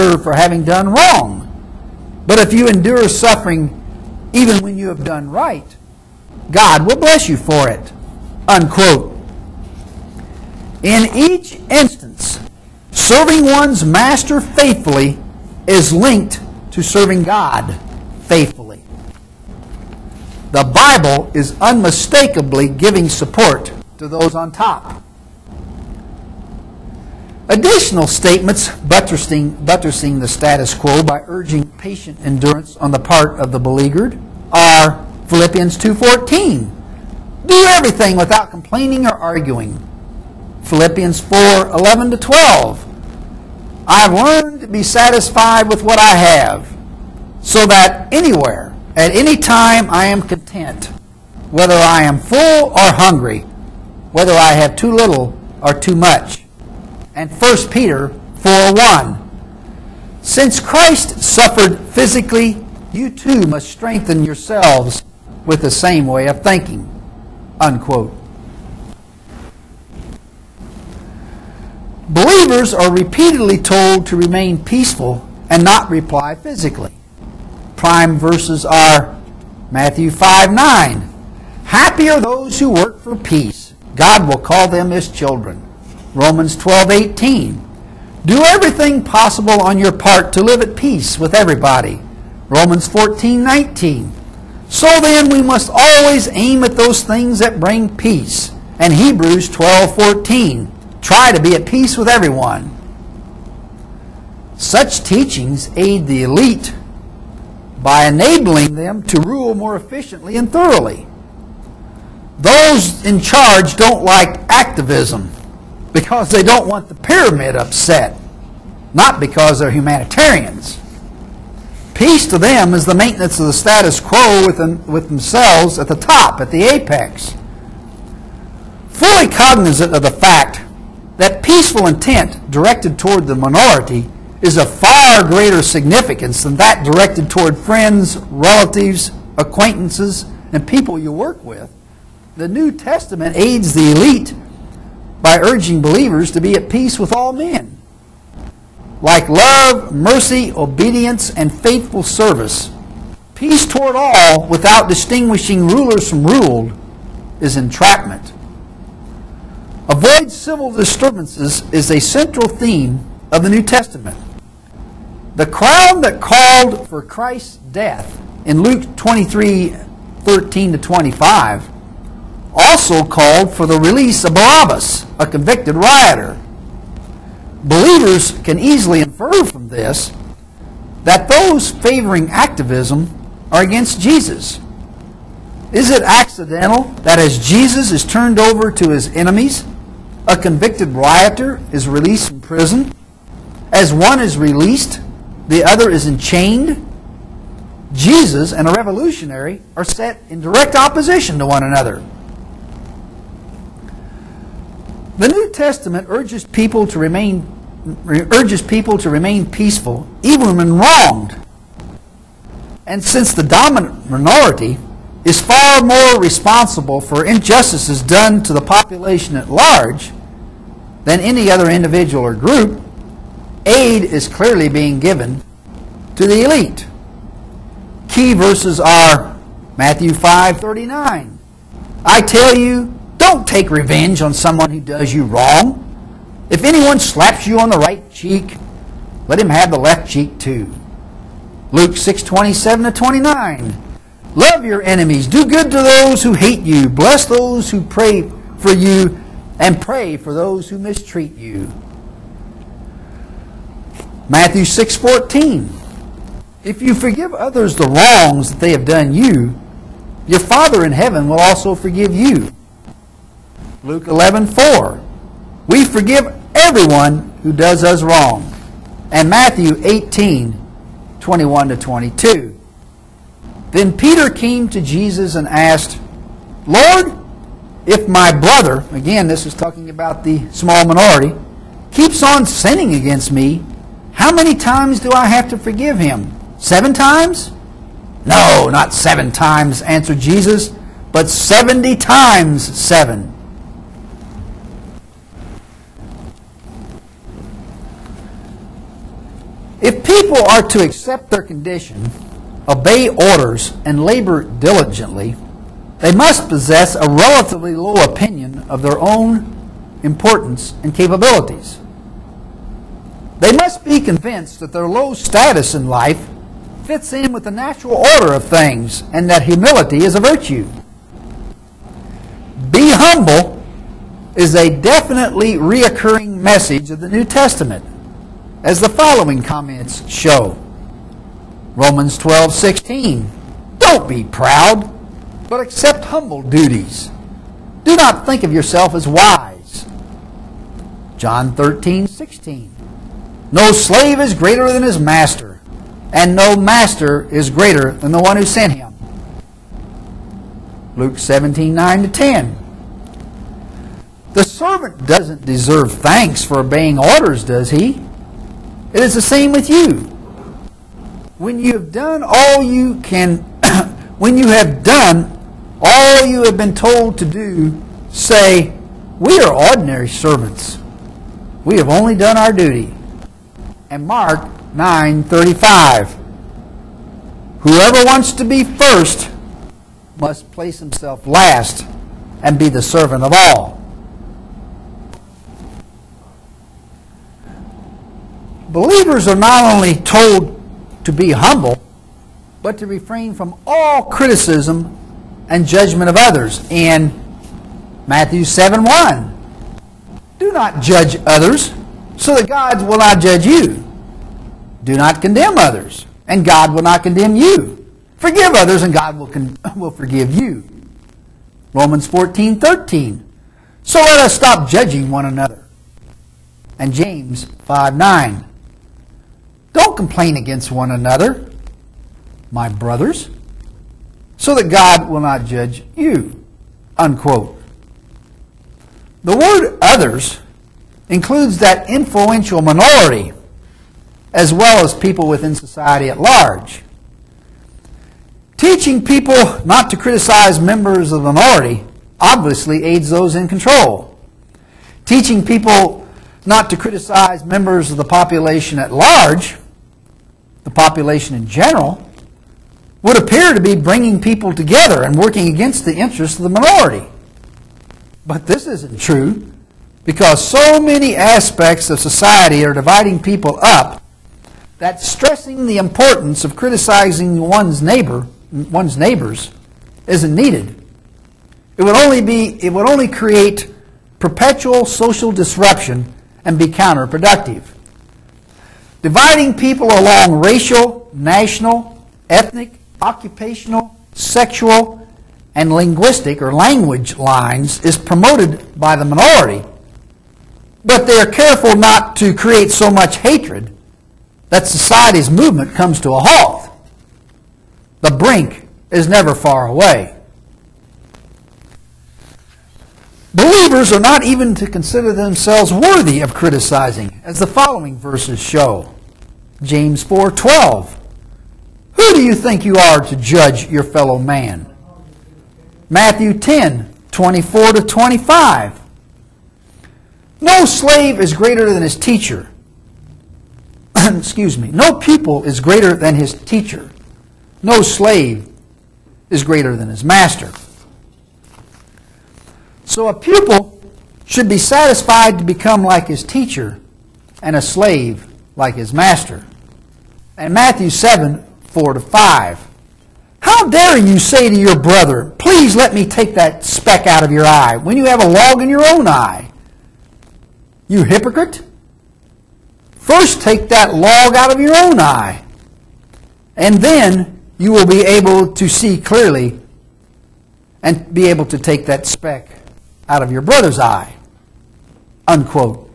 deserve for having done wrong. But if you endure suffering even when you have done right, God will bless you for it." Unquote. In each instance, serving one's master faithfully is linked to serving God faithfully. The Bible is unmistakably giving support to those on top. Additional statements buttressing the status quo by urging patient endurance on the part of the beleaguered are Philippians 2:14. "Do everything without complaining or arguing." Philippians 4:11-12. "I have learned to be satisfied with what I have, so that anywhere, at any time, I am content, whether I am full or hungry, whether I have too little or too much." And 1 Peter 4:1. "Since Christ suffered physically, you too must strengthen yourselves with the same way of thinking." Unquote. Believers are repeatedly told to remain peaceful and not reply physically. Prime verses are Matthew 5:9. "Happy are those who work for peace. God will call them his children." Romans 12:18. "Do everything possible on your part to live at peace with everybody." Romans 14:19. "So then we must always aim at those things that bring peace." And Hebrews 12:14. "Try to be at peace with everyone." Such teachings aid the elite by enabling them to rule more efficiently and thoroughly. Those in charge don't like activism because they don't want the pyramid upset, not because they're humanitarians. Peace to them is the maintenance of the status quo with themselves at the top, at the apex. Fully cognizant of the fact that peaceful intent directed toward the minority is of far greater significance than that directed toward friends, relatives, acquaintances, and people you work with, the New Testament aids the elite by urging believers to be at peace with all men. Like love, mercy, obedience, and faithful service, peace toward all without distinguishing rulers from ruled is entrapment. Avoid civil disturbances is a central theme of the New Testament. The crowd that called for Christ's death in Luke 23:13-25 also called for the release of Barabbas, a convicted rioter. Believers can easily infer from this that those favoring activism are against Jesus. Is it accidental that as Jesus is turned over to his enemies, a convicted rioter is released from prison? As one is released, the other is enchained? Jesus and a revolutionary are set in direct opposition to one another. The New Testament urges people to remain peaceful even when wronged. And since the dominant minority is far more responsible for injustices done to the population at large than any other individual or group, aid is clearly being given to the elite. Key verses are Matthew 5:39. "I tell you, don't take revenge on someone who does you wrong. If anyone slaps you on the right cheek, let him have the left cheek too." Luke 6:27-29. "Love your enemies, do good to those who hate you, bless those who pray for you, and pray for those who mistreat you." Matthew 6:14. "If you forgive others the wrongs that they have done you, your Father in heaven will also forgive you." Luke 11:4. "We forgive everyone who does us wrong." And Matthew 18:21-22. "Then Peter came to Jesus and asked, 'Lord, if my brother,'" again this is talking about the small minority, "'keeps on sinning against me, how many times do I have to forgive him? 7 times?' 'No, not 7 times,' answered Jesus, 'but 70 times 7. If people are to accept their condition, obey orders, and labor diligently, they must possess a relatively low opinion of their own importance and capabilities. They must be convinced that their low status in life fits in with the natural order of things and that humility is a virtue. Be humble is a definitely reoccurring message of the New Testament, as the following comments show. Romans 12:16. Don't be proud, but accept humble duties. Do not think of yourself as wise. John 13:16. No slave is greater than his master, and no master is greater than the one who sent him. Luke 17:9-10. The servant doesn't deserve thanks for obeying orders, does he? It is the same with you. When you have done all you can, when you have done all you have been told to do, say, we are ordinary servants. We have only done our duty. And Mark 9:35. Whoever wants to be first must place himself last and be the servant of all. Believers are not only told to be humble, but to refrain from all criticism and judgment of others. In Matthew 7:1, do not judge others, so that God will not judge you. Do not condemn others, and God will not condemn you. Forgive others, and God will forgive you. Romans 14:13. So let us stop judging one another. And James 5:9. Don't complain against one another, my brothers, so that God will not judge you. Unquote. The word others includes that influential minority, as well as people within society at large. Teaching people not to criticize members of the minority obviously aids those in control. Teaching people not to criticize members of the population at large, the population in general, would appear to be bringing people together and working against the interests of the minority. But this isn't true, because so many aspects of society are dividing people up that stressing the importance of criticizing one's neighbors isn't needed. It would only create perpetual social disruption and be counterproductive. Dividing people along racial, national, ethnic, occupational, sexual, and linguistic or language lines is promoted by the minority, but they are careful not to create so much hatred that society's movement comes to a halt. The brink is never far away. Believers are not even to consider themselves worthy of criticizing, as the following verses show. James 4:12. Who do you think you are to judge your fellow man? Matthew 10:24-25. No slave is greater than his teacher. Excuse me. No pupil is greater than his teacher. No slave is greater than his master. So a pupil should be satisfied to become like his teacher, and a slave like his master. And Matthew 7:4-5. How dare you say to your brother, please let me take that speck out of your eye, when you have a log in your own eye? You hypocrite! First take that log out of your own eye, and then you will be able to see clearly and be able to take that speck out of your brother's eye. Unquote.